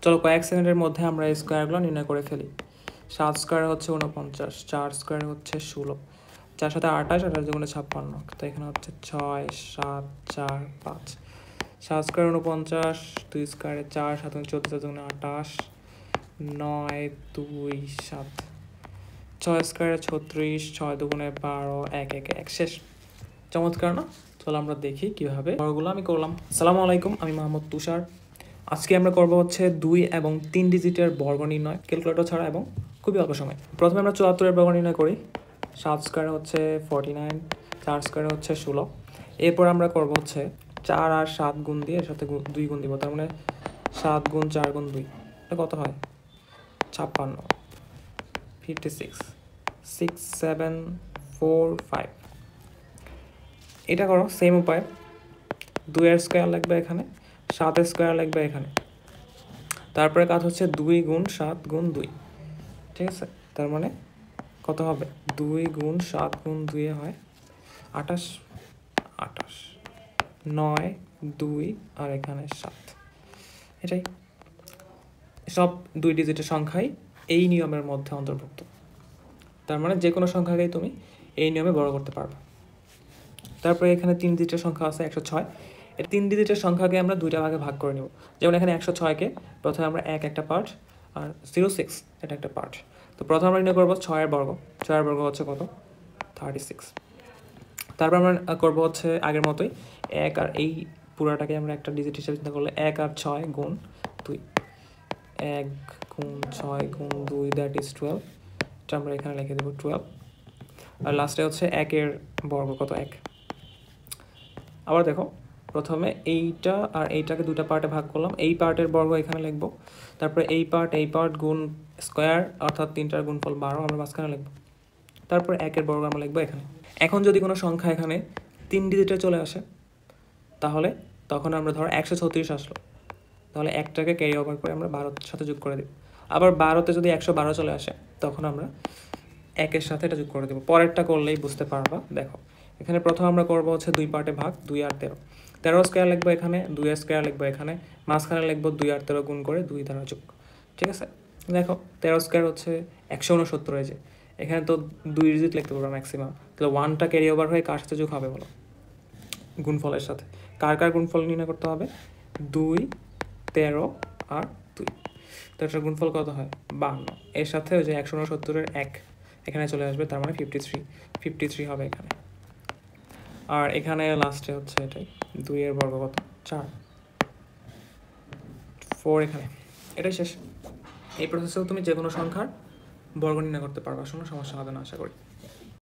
চলো কয়েক সেকেন্ডের মধ্যে আমরা এই স্কোয়ারগুলো নির্ণয় করে ফেলি। 7 স্কোয়ার হচ্ছে 49, 4 স্কোয়ার হচ্ছে 16, 4 সাথে 28, 28 দুগুণে 56, তো এখানে হচ্ছে 6, 7, 4, 5। 7 স্কোয়ার 49, 2 স্কোয়ারে 4, 7 14, 4 দুগুণে 28, 9, 2, 7, 6 স্কোয়ারে 36, 6 দুগুণে 12, 1, 1, 1 শেষ। চমৎকার না? চলো আমরা দেখি কীভাবে বড়গুলো আমি করলাম। আসসালামু আলাইকুম, আমি মোহাম্মদ তুষার। আজকে আমরা করবো হচ্ছে 2 এবং 3 ডিজিটের বর্গ নির্ণয়, ক্যালকুলেটর ছাড়া এবং খুবই অল্প সময়। প্রথমে আমরা 74-এর বর্গ নির্ণয় করি। 7 স্কোয়ারে হচ্ছে 49, 4 স্কোয়ারে হচ্ছে 16। এরপর আমরা করবো হচ্ছে 4 আর 7 গুণ দিয়ে এর সাথে 2 গুণ দিব, তার মানে 7 গুণ 4 গুণ 2, এটা কত হয়? 56, 56, 6, 7, 4, 5। এটা করো সেম উপায়। 2-এর স্কোয়ার লাগবে এখানে, 7-এর স্কোয়ার লাগবে এখানে, তারপরে কাজ হচ্ছে 2 গুণ 7 গুণ 2, ঠিক আছে? তার মানে কত হবে? 2 গুণ 7 গুণ 2 হয় 28, 28, 9, 2 আর এখানে 7। এটাই, সব 2 ডিজিটের সংখ্যাই এই নিয়মের মধ্যে অন্তর্ভুক্ত। তার মানে যে কোনো সংখ্যাকেই তুমি এই নিয়মে বড় করতে পারবে। তারপরে এখানে 3 ডিজিটের সংখ্যা আছে 106। এই 3 ডিজিটের সংখ্যাকে আমরা 2টা ভাগে ভাগ করে নেব। যেমন এখানে 106কে প্রথমে আমরা 1 একটা পার্ট আর 06 এটা একটা পার্ট। তো প্রথমে আমরা নির্ণয় করবো 6-এর বর্গ। 6-এর বর্গ হচ্ছে কত? 36। তারপর আমরা করবো হচ্ছে আগের মতোই 1 আর এই পুরাটাকে আমরা একটা ডিজিট হিসেবে চিন্তা করলে 1 আর 6 গুণ 2, 1 গুণ 6 গুণ 2, দ্যাট ইজ 12। এটা আমরা এখানে লিখে দেবো 12। আর লাস্টে হচ্ছে 1-এর বর্গ কত? 1। আবার দেখো, প্রথমে এইটা আর এইটাকে 2টা পার্টে ভাগ করলাম, এই পার্টের বর্গ এখানে লিখবো, তারপরে এই পার্ট গুণ স্কোয়ার অর্থাৎ 3টার গুণফল 12 আমরা মাঝখানে লিখবো, তারপর 1-এর বর্গ আমরা লিখবো এখানে। এখন যদি কোনো সংখ্যা এখানে 3 ডিজিটে চলে আসে তাহলে তখন আমরা ধরো 136 আসলো, তাহলে 1টাকে ক্যারি ওভার করে আমরা 12-এর সাথে যোগ করে দেব। আবার 12তে যদি 112 চলে আসে তখন আমরা 1-এর সাথে এটা যোগ করে দেবো। পরেরটা করলেই বুঝতে পারবা। দেখো এখানে প্রথম আমরা করবো হচ্ছে 2 পার্টে ভাগ, 2 আর 13। 13 স্কোয়ার লিখবো এখানে, 2-এর স্কোয়ার লিখবো এখানে, মাঝখানে লিখবো 2 আর 13 গুণ করে 2 দ্বারা যোগ, ঠিক আছে? দেখো 13 স্কোয়ার হচ্ছে 169, এই যে এখানে তো 2 ডিজিট লিখতে পারবো ম্যাক্সিমাম, তাহলে 1টা ক্যারি ওভার হয়ে কার সাথে যোগ হবে বলো? গুণফলের সাথে। কার কার গুণফল নির্ণয় করতে হবে? 2, 13 আর 2, তো এটার গুণফল কত হয়? 52। এর সাথে ওই যে 169-এর 1 এখানে চলে আসবে, তার মানে 53 হবে এখানে। আর এখানে লাস্টে হচ্ছে এটাই 2-এর বর্গ কত? 4, 4 এখানে। এটাই শেষ। এই প্রসেসেও তুমি যে কোনো সংখ্যার বর্গ নির্ণয় করতে পারবা, কোনো সমস্যা হবে না আশা করি।